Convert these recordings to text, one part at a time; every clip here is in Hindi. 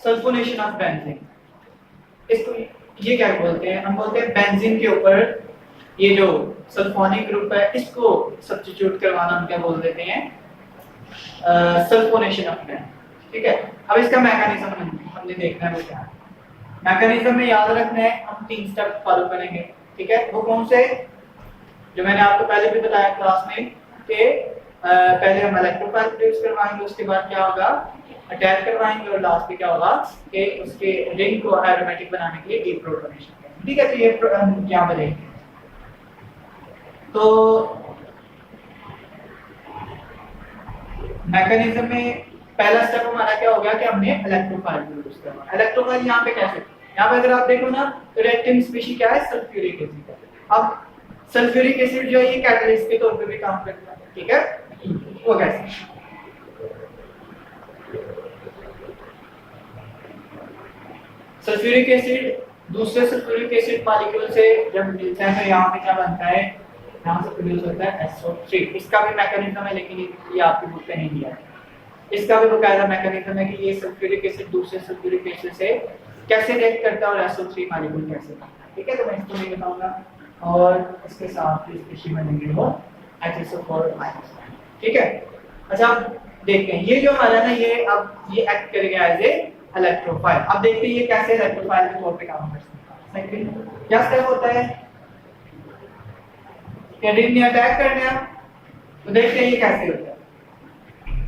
Sulphonation of benzene. इसको ये क्या बोलते हैं, हम बोलते हैं बेंजीन के ऊपर ये जो सल्फोनिक ग्रुप है इसको सब्स्टिट्यूट करवाना हम क्या बोल देते हैं, सल्फोनेशन ऑफ बेंजीन। ठीक है, अब इसका मैकेनिज्म हमने देखना है वो क्या है। मैकेनिज्म में याद रखना है, हम 3 स्टेप फॉलो करेंगे। ठीक है, वो कौन से, जो मैंने आपको पहले भी बताया क्लास में कि पहले हम इलेक्ट्रोफाइल प्रोड्यूस करवाएंगे, उसके बाद क्या होगा अटैच करवाएंगे, और लास्ट में क्या होगा कि उसके रिंग को एरोमेटिक बनाने के लिए डीप्रोटोनेशन करेंगे। ठीक है, तो ये हम यहाँ पर देखेंगे। तो मैकेनिज्म में पहला स्टेप हमारा क्या हो गया कि हमने इलेक्ट्रोफाइल प्रोड्यूस करना। इलेक्ट्रोफाइल यहाँ पे कैसे, यहाँ पे अगर आप देखो ना तो रिएक्टिंग स्पीशीज क्या है, सल्फ्यूरिक एसिड। अब सल्फ्यूरिक एसिड जो है ये कैटलिस्ट के तौर पे भी काम करता है। ठीक है, वो कैसे, सल्फ्यूरिक एसिड दूसरे सल्फ्यूरिक एसिड मॉलिक्यूल से जब मिलता है तो यहाँ पे क्या बनता है, यहाँ से प्रोड्यूस होता है SO3। इसका भी मैकेनिज्म है लेकिन ये आपकी बुक में नहीं दिया है। इसका भी बकायदा मैकेनिज्म है कि ये सल्फ्यूरिक एसिड दूसरे सल्फ्यूरिक एसिड से कैसे रिएक्ट करता है और SO3 मॉलिक्यूल कैसे बनता है। ठीक है, तो मैं इसको नहीं बताऊंगा, और इसके साथ ही स्पीशीज बनेंगे वो HSO4-। ठीक है, अच्छा देखते हैं ये जो हमारा ना ये अब ये एक्ट करेगा एज ए इलेक्ट्रोफाइल। अब देखते हैं ये कैसे इलेक्ट्रोफाइल के तौर पे काम कर सकता है। सेकंड क्या स्टेप होता है, रिंग में अटैक करने हैं, तो देखते हैं ये कैसे होता है।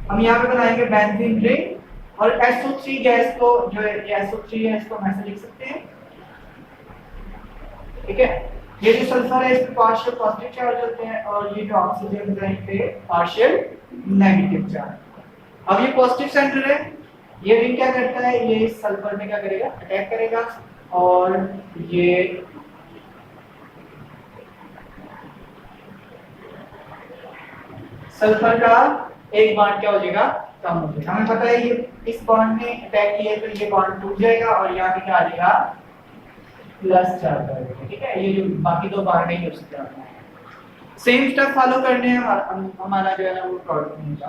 हम यहाँ पे बनाएंगे बेंजीन रिंग, और SO3 गैस को जो है ये SO3 है इसको हम ऐसे लिख सकते हैं। ठीक है, ये जो सल्फर है इसमें पार्शियल पॉजिटिव चार्ज होते हैं, और ये जो ऑक्सीजन है इस पे पार्शियल नेगेटिव चार्ज। अब ये पॉजिटिव सेंटर है, ये रिंग क्या करता है, ये इस सल्फर में क्या करेगा अटैक करेगा, और ये सल्फर का एक बॉन्ड क्या हो जाएगा कम हो जाएगा। हमें पता है ये इस बॉन्ड ने अटैक किया है तो ये बॉन्ड टूट जाएगा, और यहाँ पे क्या आ जाएगा प्लस चार्ज आ जाएगा। ठीक है, ये जो बाकी 2 बॉन्ड है उससे क्या होता है, सेम स्टेप फॉलो करने हैं, हमारा जो है ना वो प्रोडक्ट मिलेगा।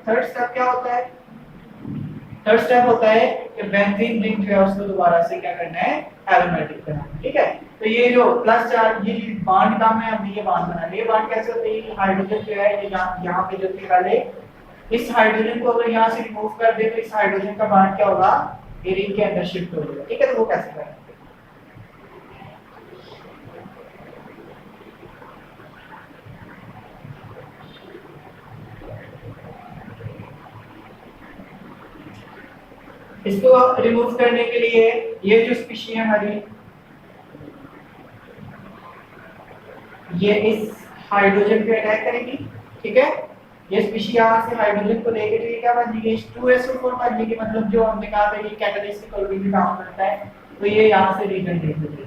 थर्ड स्टेप क्या होता है, थर्ड स्टेप होता है कि बेंजीन रिंग जो है उसको दोबारा से क्या करना है एरोमेटिक करना है। ठीक है, तो ये जो प्लस चार्ज ये बॉन्ड काम है, हमने ये बॉन्ड बना लिया। ये बॉन्ड कैसे होता है, ये हाइड्रोजन जो है ये यहाँ पे जो थी पहले, इस हाइड्रोजन को अगर यहाँ से रिमूव कर दे तो इस हाइड्रोजन का बॉन्ड क्या होगा ये रिंग के अंदर शिफ्ट हो जाएगा। ठीक है, तो वो कैसे करेंगे, इसको रिमूव करने के लिए ये जो स्पीशीज है हमारी, ये इस हाइड्रोजन पे अटैक करेगी। ठीक है, ये स्पीशीज यहाँ से हाइड्रोजन को लेके तो ये क्या बन जाएगी 2SO4 बन जाएगी। मतलब जो हमने कहा था ये कैटलिस्ट के तौर पे भी काम करता है, तो ये यहाँ से रीजन देख लीजिए।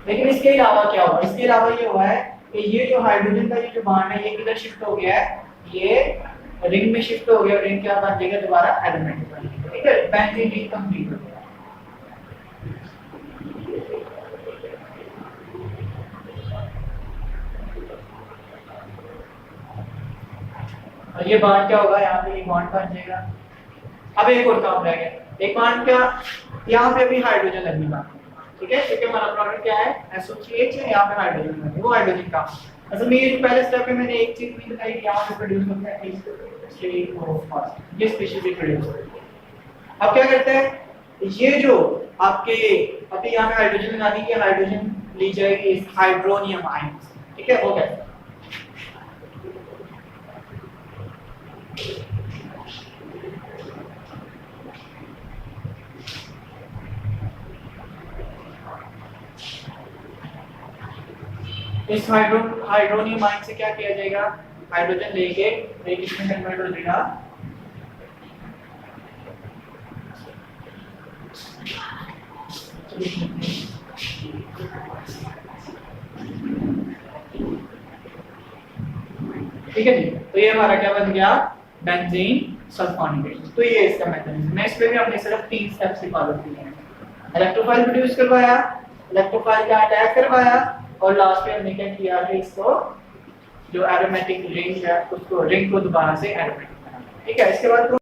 लेकिन इसके अलावा क्या हुआ, इसके अलावा ये हुआ है कि ये जो हाइड्रोजन का ये जो बॉन्ड है ये किधर शिफ्ट हो गया है, ये रिंग में शिफ्ट हो गया। रिंग क्या बन जाएगा दोबारा एरोमेटिक बन जाएगा। ठीक है, बेंजीन रिंग कंप्लीट हो गया। और ये बॉन्ड क्या होगा, यहाँ पे ये बॉन्ड बन जाएगा। अब एक और काम रह गया, एक बॉन्ड क्या, यहाँ पे भी हाइड्रोजन लगेगा। ठीक है, क्योंकि हमारा प्रोडक्ट क्या है SO3H है, यहाँ पे हाइड्रोजन है, वो हाइड्रोजन का असल में ये जो पहले स्टेप में मैंने एक चीज भी बताई कि यहाँ पे प्रोड्यूस होता है ये स्पीशीज भी प्रोड्यूस होती है। अब क्या करते हैं, ये जो आपके अभी यहाँ पे हाइड्रोजन लगानी है, हाइड्रोजन ली जाएगी इस हाइड्रोनियम आयन। ठीक है, हो गया। इस हाइड्रोनियम आयन से क्या किया जाएगा, हाइड्रोजन लेके एक इसमें कन्वर्ट हो जाएगा ठीक है जी। तो ये हमारा क्या बन गया बेंजीन सल्फोनिक एसिड। तो ये इसका मैकेनिज्म है। इस पे भी हमने सिर्फ 3 स्टेप्स ही फॉलो किए हैं, इलेक्ट्रोफाइल प्रोड्यूस करवाया, इलेक्ट्रोफाइल का अटैक करवाया, और लास्ट में हमने क्या किया कि इसको जो एरोमेटिक रिंग है उसको रिंग को दोबारा से एरोमेटिक बनाना। ठीक है, इसके बाद